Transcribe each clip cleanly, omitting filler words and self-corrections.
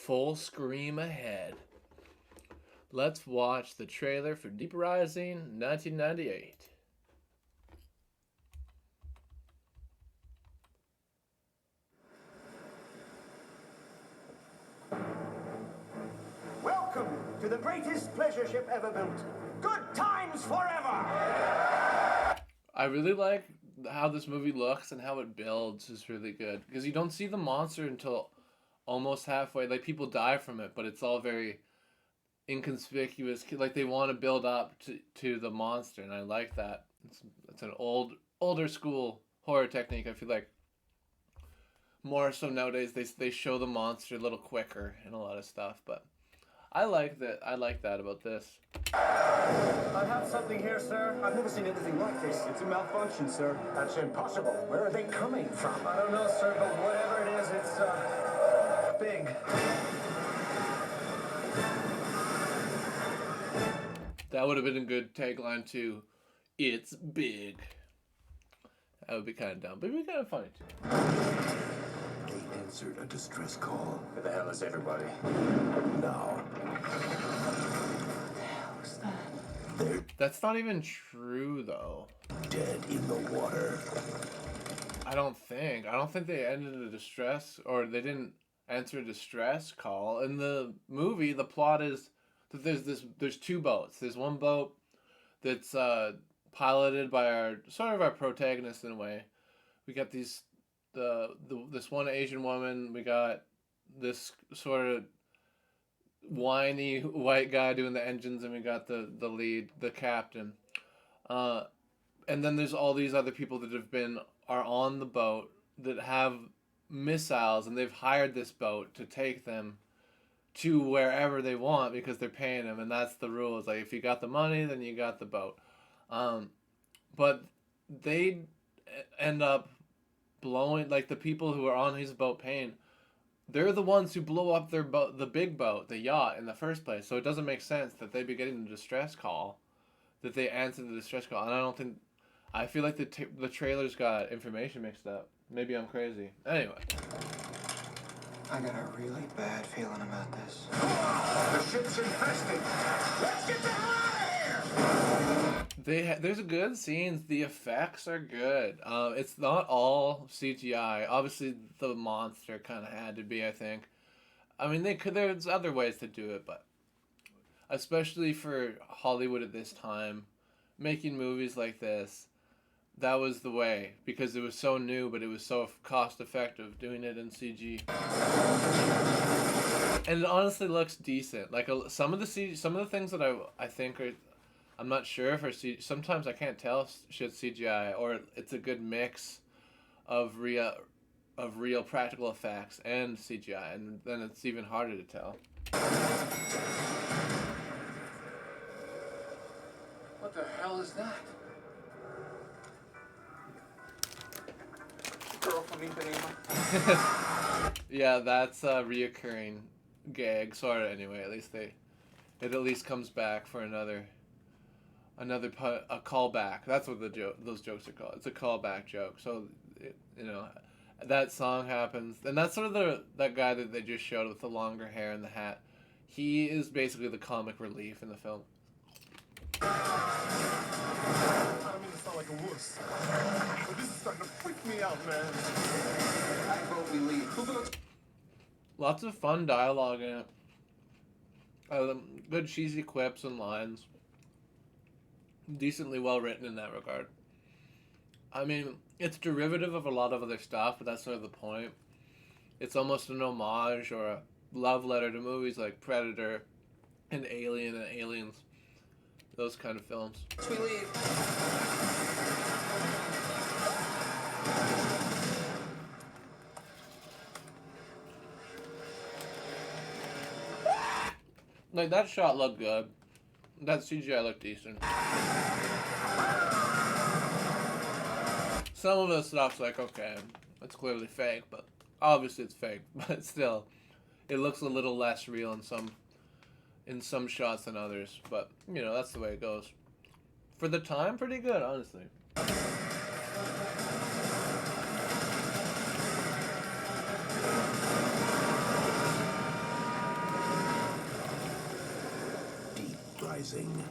Full scream ahead. Let's watch the trailer for Deep Rising 1998. Welcome to the greatest pleasure ship ever built. Good times forever! I really like how this movie looks and how it builds is really good. Because you don't see the monster until almost halfway. Like, people die from it, but it's all very inconspicuous. Like, they want to build up to the monster, and I like that. It's an older school horror technique. I feel like more so nowadays they show the monster a little quicker and a lot of stuff, but I like that about this. I have something here, sir. I've never seen anything like this. It's a malfunction, sir. That's impossible. Where are they coming from? I don't know, sir, but whatever it is, it's big. That would have been a good tagline too. It's big. That would be kind of dumb, but it'd be kind of funny too. They answered a distress call. Where the hell is everybody? Now. That's not even true though. Dead in the water. I don't think they ended a distress, or they didn't answer a distress call. In the movie, the plot is that there's two boats. There's one boat that's piloted by our protagonist in a way. We got this one Asian woman. We got this sort of whiny white guy doing the engines, and we got the lead, the captain. And then there's all these other people that are on the boat that have missiles, and they've hired this boat to take them to wherever they want because they're paying them, and that's the rule. It's like, if you got the money, then you got the boat. But they end up blowing, like, the people who are on his boat paying, they're the ones who blow up their boat, the big boat, the yacht, in the first place. So it doesn't make sense that they'd be getting the distress call, that they answered the distress call. And I feel like the trailers got information mixed up. Maybe I'm crazy. Anyway. I got a really bad feeling about this. The ship's infested. Let's get the hell out of here! There's a good scenes. The effects are good. It's not all CGI. Obviously, the monster kind of had to be, I think. I mean, there's other ways to do it, but especially for Hollywood at this time, making movies like this, that was the way, because it was so new, but it was so cost effective doing it in CG. And it honestly looks decent. Like, some of the things that I think are, I'm not sure if are sometimes I can't tell if shit's CGI or it's a good mix of real practical effects and CGI, and then it's even harder to tell. What the hell is that? Girl from Ipanema. Yeah, that's a reoccurring gag, sort of. Anyway, it at least comes back for a callback. That's what those jokes are called. It's a callback joke. So, that song happens, and that's sort of that guy that they just showed with the longer hair and the hat. He is basically the comic relief in the film. I don't mean to sound like a wuss, but this is starting to freak me out, man. I vote we leave. Lots of fun dialogue in it. Good cheesy quips and lines. Decently well written in that regard. I mean, it's derivative of a lot of other stuff, but that's sort of the point. It's almost an homage or a love letter to movies like Predator and Alien and Aliens. Those kind of films. We leave. Like, that shot looked good. That CGI looked decent. Some of the stuff's like, okay, it's clearly fake, but obviously it's fake. But still, it looks a little less real in some shots than others. But, that's the way it goes. For the time, pretty good, honestly. Rising.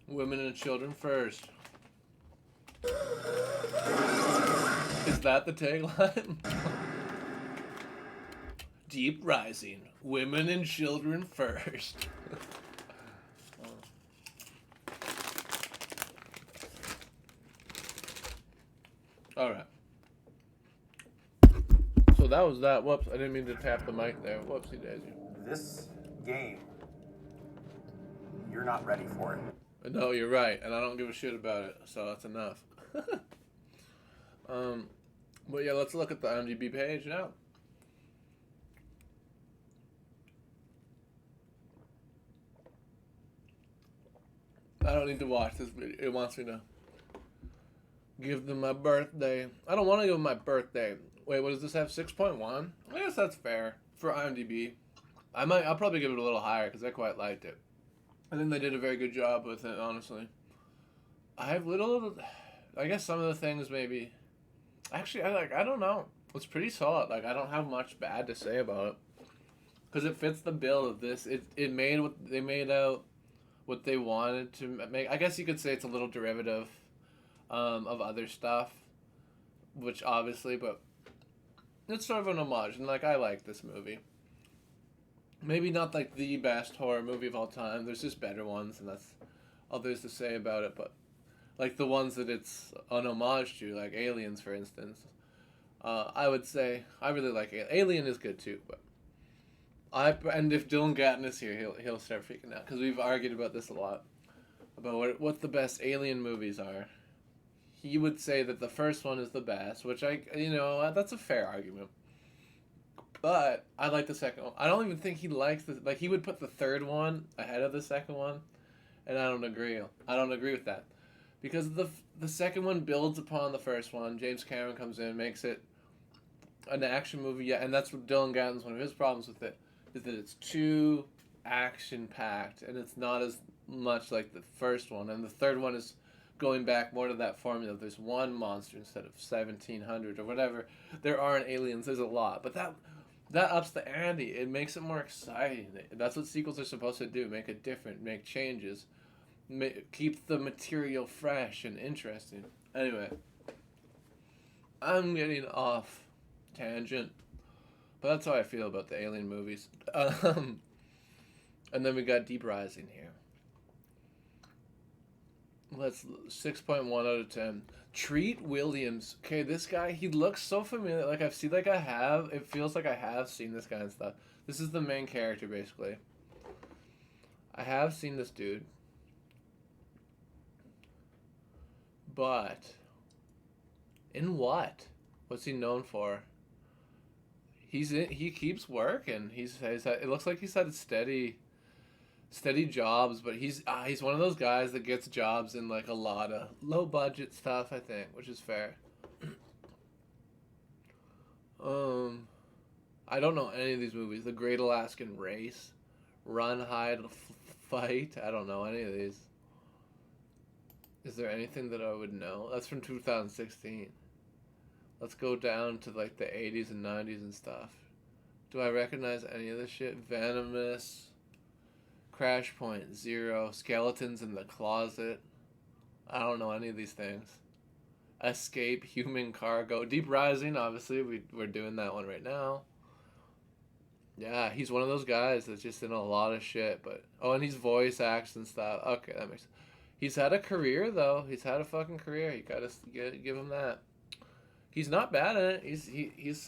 Women and children first. Is that the tagline? Deep Rising. Women and children first. Alright. So that was that. Whoops, I didn't mean to tap the mic there. Whoopsie daisy. This game, you're not ready for it. No, you're right, and I don't give a shit about it, so that's enough. But yeah, let's look at the IMDb page now. I don't need to watch this video. It wants me to give them my birthday. I don't want to give them my birthday. Wait, what does this have? 6.1? I guess that's fair for IMDb. I'll probably give it a little higher because I quite liked it. I think they did a very good job with it, honestly. I guess some of the things maybe. Actually, I don't know. It's pretty solid. Like, I don't have much bad to say about it because it fits the bill of this. It made what they made out what they wanted to make. I guess you could say it's a little derivative of other stuff, which obviously, but it's sort of an homage. And like, I like this movie. Maybe not like the best horror movie of all time. There's just better ones, and that's all there's to say about it. But like the ones that it's an homage to, like Aliens, for instance, I would say I really like Alien is good too. But and if Dylan Gatton is here, he'll start freaking out because we've argued about this a lot about what the best Alien movies are. He would say that the first one is the best, which that's a fair argument. But I like the second one. I don't even think he likes he would put the third one ahead of the second one, and I don't agree. I don't agree with that. Because the second one builds upon the first one. James Cameron comes in, makes it an action movie, yeah, and that's what Dylan Gatton's one of his problems with it, is that it's too action-packed, and it's not as much like the first one. And the third one is going back more to that formula. There's one monster instead of 1,700 or whatever. There aren't aliens. There's a lot. But that ups the ante. It makes it more exciting. That's what sequels are supposed to do. Make it different. Make changes. Keep the material fresh and interesting. Anyway, I'm getting off tangent, but that's how I feel about the Alien movies. And then we got Deep Rising here. Let's 6.1 out of 10. Treat Williams. Okay, this guy, he looks so familiar. Like it feels like I have seen this guy and stuff. This is the main character, basically. I have seen this dude. But in what? What's he known for? He keeps working. It looks like he's had steady jobs, but he's one of those guys that gets jobs in like a lot of low budget stuff, I think, which is fair. I don't know any of these movies. The Great Alaskan Race, Run, Hide, Fight. I don't know any of these. Is there anything that I would know? That's from 2016. Let's go down to like the 80s and 90s and stuff. Do I recognize any of this shit? Venomous, Crash Point, Zero, Skeletons in the Closet. I don't know any of these things. Escape, Human Cargo, Deep Rising, obviously, we're doing that one right now. Yeah, he's one of those guys that's just in a lot of shit, but... Oh, and he's voice acts and stuff. Okay, that makes sense. He's had a career, though. He's had a fucking career. You gotta give him that. He's not bad at it. He is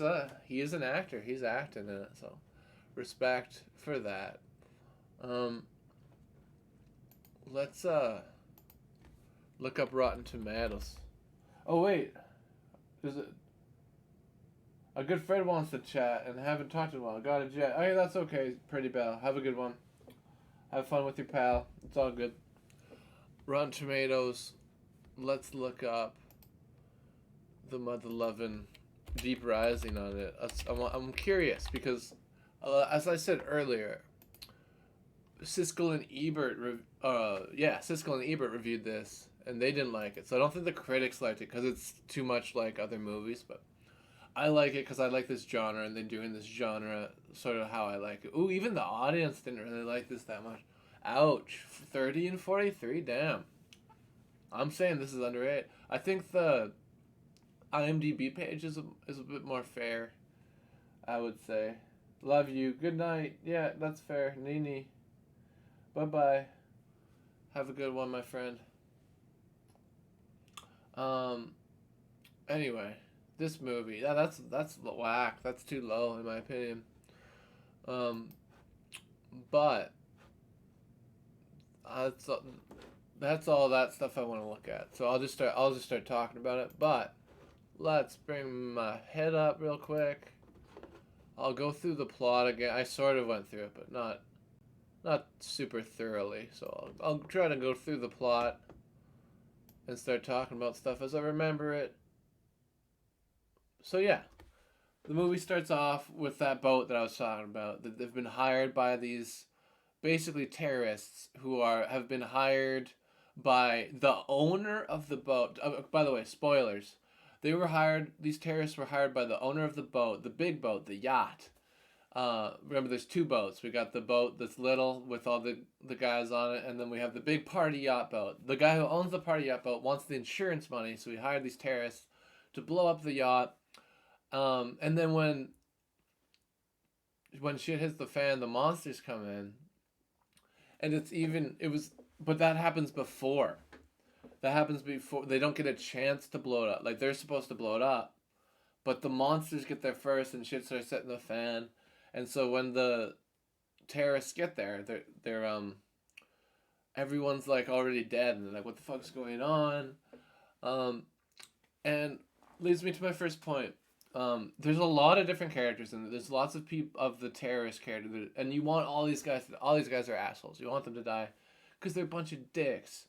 an actor. He's acting in it, so... Respect for that. Let's look up Rotten Tomatoes. Oh wait, is it? A good friend wants to chat and haven't talked in a while. Got a jet. Okay, that's okay. Pretty Bell. Have a good one. Have fun with your pal. It's all good. Rotten Tomatoes. Let's look up the mother-loving Deep Rising on it. I'm curious because, as I said earlier, Siskel and Ebert reviewed this, and they didn't like it. So I don't think the critics liked it because it's too much like other movies. But I like it because I like this genre, and they're doing this genre sort of how I like it. Ooh, even the audience didn't really like this that much. Ouch. 30 and 43? Damn. I'm saying this is underrated. I think the IMDb page is a bit more fair, I would say. Love you. Good night. Yeah, that's fair. Nini. Bye bye. Have a good one, my friend. Um. Anyway, this movie. Yeah, that's whack. That's too low in my opinion. Um. But that's that's all that stuff I want to look at. So I'll just start talking about it. But let's bring my head up real quick. I'll go through the plot again. I sort of went through it, but not super thoroughly. So I'll try to go through the plot and start talking about stuff as I remember it. So yeah, the movie starts off with that boat that I was talking about. That they've been hired by these basically terrorists who have been hired by the owner of the boat. By the way, spoilers. They were hired. These terrorists were hired by the owner of the boat, the big boat, the yacht. Remember, there's two boats. We got the boat that's little with all the guys on it, and then we have the big party yacht boat. The guy who owns the party yacht boat wants the insurance money, so he hired these terrorists to blow up the yacht. And then when shit hits the fan, the monsters come in, and but that happens before. That happens before they don't get a chance to blow it up. Like they're supposed to blow it up, but the monsters get there first, and shit starts setting the fan. And so when the terrorists get there, they're everyone's like already dead, and they're like, what the fuck's going on? And leads me to my first point. There's a lot of different characters, and there's lots of people of the terrorist character, and you want all these guys. All these guys are assholes. You want them to die, because they're a bunch of dicks.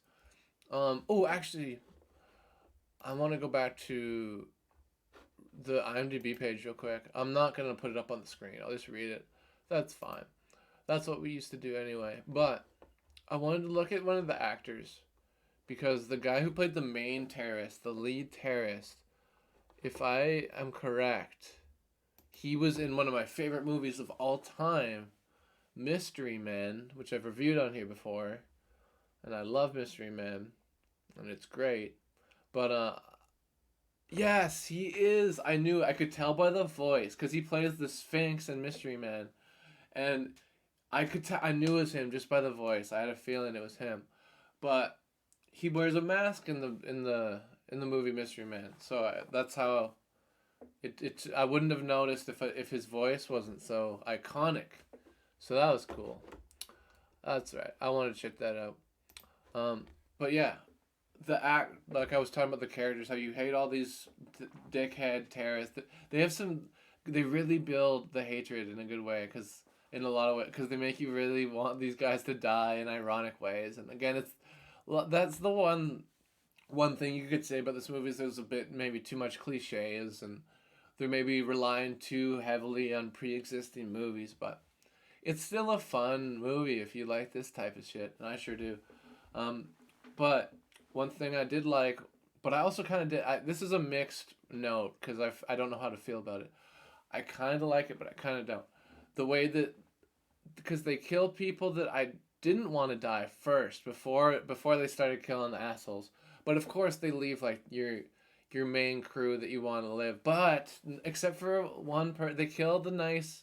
Oh, actually, I want to go back to the IMDb page real quick. I'm not gonna put it up on the screen. I'll just read it. That's fine. That's what we used to do anyway. But I wanted to look at one of the actors, because the guy who played the main terrorist, the lead terrorist, if I am correct, he was in one of my favorite movies of all time, Mystery Men, which I've reviewed on here before, and I love Mystery Men, and it's great. But yes, he is. I could tell by the voice, because he plays the Sphinx in Mystery Man, and I knew it was him just by the voice. I had a feeling it was him, but he wears a mask in the movie Mystery Man, so that's how I wouldn't have noticed if his voice wasn't so iconic. So that was cool. That's right. I wanted to check that out. But yeah, the act, like I was talking about the characters, how you hate all these dickhead terrorists. They really build the hatred in a good way, because in a lot of ways, because they make you really want these guys to die in ironic ways. And again, that's the one thing you could say about this movie is there's a bit maybe too much cliches, and they're maybe relying too heavily on pre-existing movies, but it's still a fun movie if you like this type of shit, and I sure do. But one thing I did like, but I also kind of did. This is a mixed note, because I don't know how to feel about it. I kind of like it, but I kind of don't. The way that, because they killed people that I didn't want to die first before they started killing the assholes. But of course they leave like your main crew that you want to live. But except for they killed the nice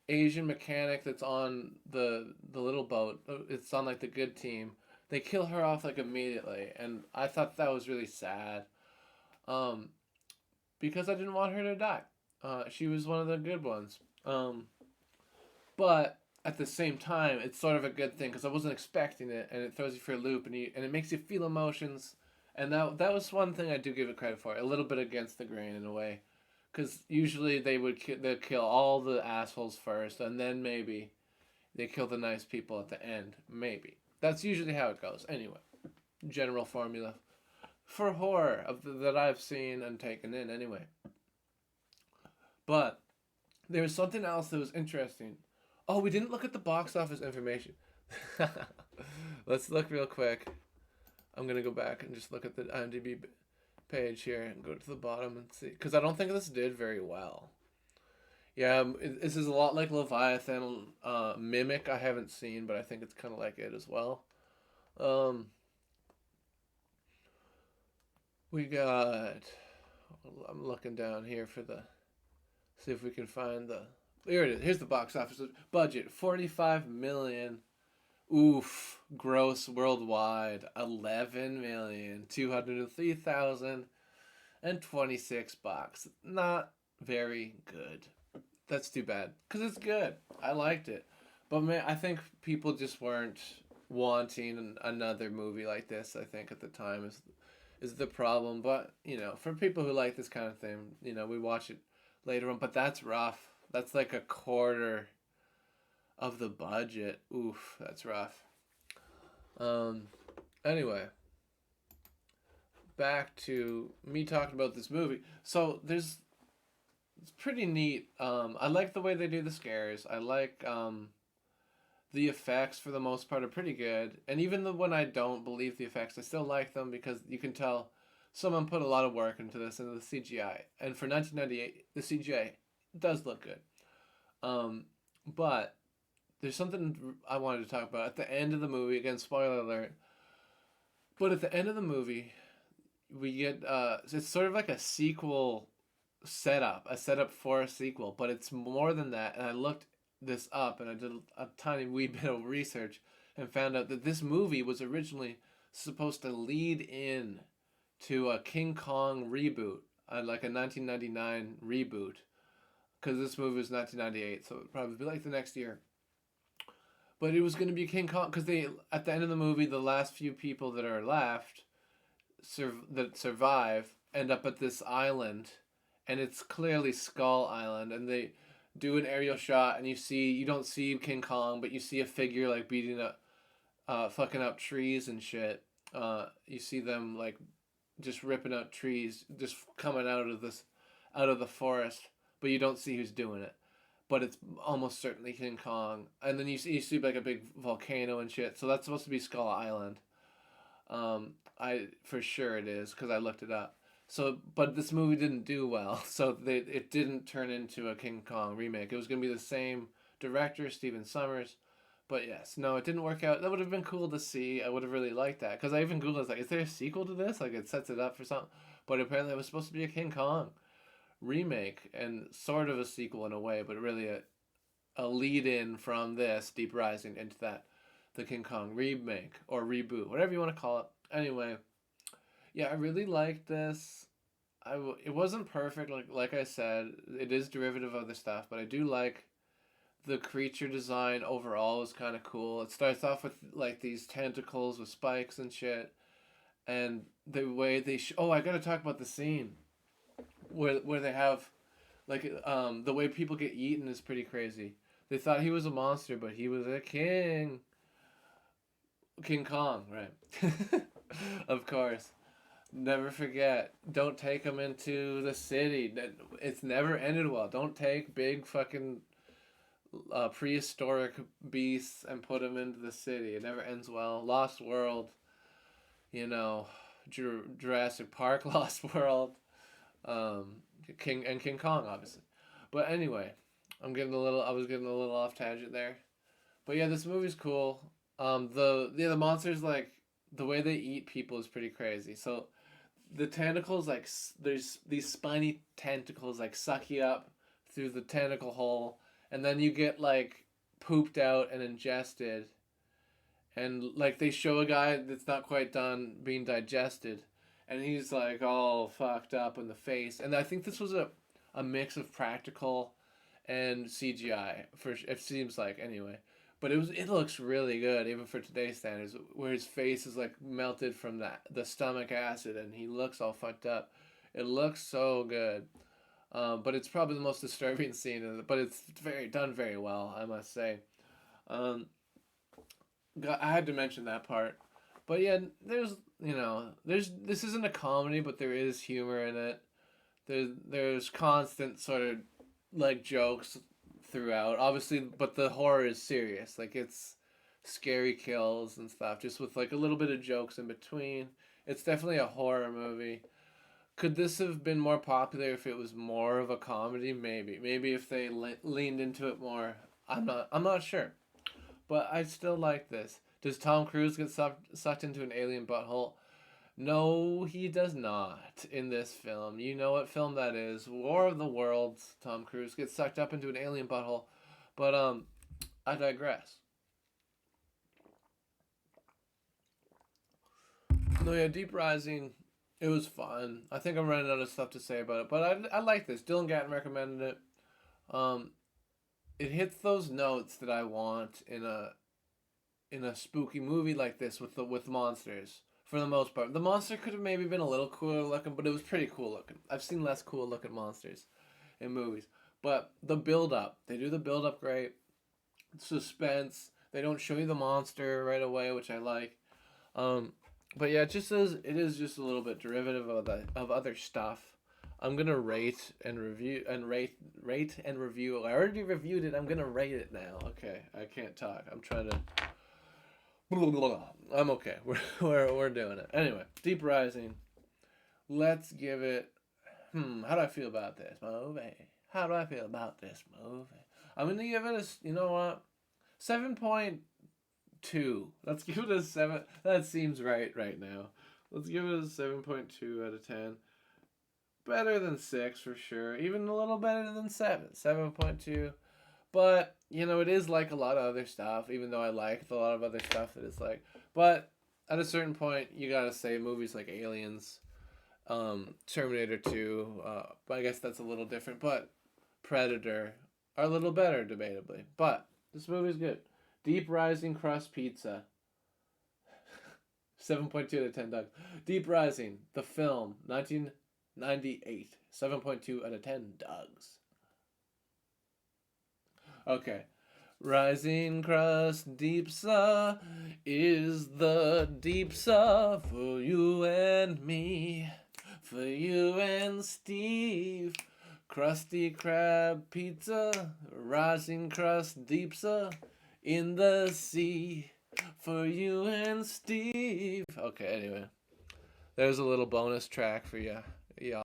Asian mechanic that's on the little boat. It's on like the good team. They kill her off like immediately, and I thought that was really sad. Because I didn't want her to die. She was one of the good ones. But at the same time, it's sort of a good thing, because I wasn't expecting it, and it throws you for a loop, and it makes you feel emotions, and that was one thing I do give it credit for. A little bit against the grain in a way, because usually they'd kill all the assholes first, and then maybe they kill the nice people at the end. Maybe that's usually how it goes. Anyway, general formula for horror that I've seen and taken in. Anyway, but there was something else that was interesting. Oh, we didn't look at the box office information. Let's look real quick. I'm going to go back and just look at the IMDb page here and go to the bottom and see, because I don't think this did very well. Yeah, this is a lot like Leviathan. Mimic I haven't seen, but I think it's kind of like it as well. Um, we got. I'm looking down here for the. See if we can find the. Here it is. Here's the box office budget: 45 million. Oof. Gross worldwide: 11,203,026 bucks. Not very good. That's too bad. Because it's good. I liked it. But man, I think people just weren't wanting another movie like this, I think, at the time is the problem. But, for people who like this kind of thing, we watch it later on. But that's rough. That's like a quarter of the budget. Oof, that's rough. Anyway, back to me talking about this movie. So it's pretty neat. I like the way they do the scares. I like the effects for the most part are pretty good. And even when I don't believe the effects, I still like them because you can tell someone put a lot of work into this, into the CGI. And for 1998, the CGI does look good. But there's something I wanted to talk about at the end of the movie. Again, spoiler alert. But at the end of the movie, we get it's sort of like a sequel setup, a setup for a sequel, but it's more than that. And I looked this up, and I did a tiny wee bit of research, and found out that this movie was originally supposed to lead in to a King Kong reboot, like a 1999 reboot, because this movie was 1998, so it'd probably be like the next year. But it was going to be King Kong because at the end of the movie, the last few people that are left that survive end up at this island, and it's clearly Skull Island, and they do an aerial shot, and you don't see King Kong, but you see a figure like beating up, fucking up trees and shit. You see them like just ripping out trees, just coming out of the forest, but you don't see who's doing it. But it's almost certainly King Kong, and then you see like a big volcano and shit. So that's supposed to be Skull Island. For sure it is because I looked it up. So, but this movie didn't do well, so it didn't turn into a King Kong remake. It was gonna be the same director, Steven Sommers, but yes, no, it didn't work out. That would have been cool to see. I would have really liked that because I even googled, like, is there a sequel to this? Like, it sets it up for something, but apparently it was supposed to be a King Kong remake and sort of a sequel in a way, but really a lead in from this Deep Rising into the King Kong remake or reboot, whatever you want to call it. Anyway. Yeah, I really liked this. It wasn't perfect, like I said. It is derivative of other stuff, but I do like the creature design overall is kind of cool. It starts off with like these tentacles with spikes and shit, and the way oh, I gotta talk about the scene where they have like the way people get eaten is pretty crazy. They thought he was a monster, but he was a king. King Kong, right? Of course. Never forget. Don't take them into the city. It's never ended well. Don't take big fucking prehistoric beasts and put them into the city. It never ends well. Lost World. Jurassic Park, Lost World. King Kong, obviously. But anyway, I was getting a little off tangent there. But yeah, this movie's cool. The monsters, like the way they eat people is pretty crazy. So the tentacles, like, there's these spiny tentacles, like, suck you up through the tentacle hole, and then you get, like, pooped out and ingested, and, like, they show a guy that's not quite done being digested, and he's, like, all fucked up in the face, and I think this was a mix of practical and CGI, it seems like, anyway. But it looks really good, even for today's standards, where his face is like melted from the stomach acid, and he looks all fucked up. It looks so good, but it's probably the most disturbing scene. But it's done very well, I must say. I had to mention that part. But yeah, this isn't a comedy, but there is humor in it. There's constant sort of like jokes throughout, obviously, but the horror is serious. Like, it's scary kills and stuff, just with like a little bit of jokes in between. It's definitely a horror movie. Could this have been more popular if it was more of a comedy? Maybe. Maybe if they leaned into it more. I'm not sure. But I still like this. Does Tom Cruise get sucked into an alien butthole? No, he does not in this film. You know what film that is? War of the Worlds. Tom Cruise gets sucked up into an alien butthole. But I digress. No, yeah, Deep Rising. It was fun. I think I'm running out of stuff to say about it, but I like this. Dylan Gatton recommended it. Um, it hits those notes that I want in a spooky movie like this with monsters for the most part. The monster could have maybe been a little cooler looking, but it was pretty cool looking. I've seen less cool looking monsters in movies, but the build up, they do the build up great. Suspense. They don't show you the monster right away, which I like. Um, but yeah, it is just a little bit derivative of other stuff. I'm gonna rate and review and rate and review. I already reviewed it. I'm gonna rate it now. Okay, I can't talk. I'm trying to. I'm okay. We're doing it anyway. Deep Rising. Let's give it. How do I feel about this movie? How do I feel about this movie? I'm gonna give it a. You know what? 7.2. Let's give it a 7. That seems right now. Let's give it a 7.2 out of 10. Better than 6 for sure. Even a little better than 7. 7.2. But, you know, it is like a lot of other stuff, even though I like a lot of other stuff that it's like. But at a certain point, you gotta say movies like Aliens, Terminator 2, but I guess that's a little different. But Predator are a little better, debatably. But this movie's good. Deep Rising Crust Pizza. 7.2 out of 10 dogs. Deep Rising, the film, 1998. 7.2 out of 10 dogs. Okay. Rising crust deep sa is the deep sa for you and me, for you and Steve. Krusty Krab pizza, rising crust deep sa in the sea for you and Steve. Okay, anyway, there's a little bonus track for you.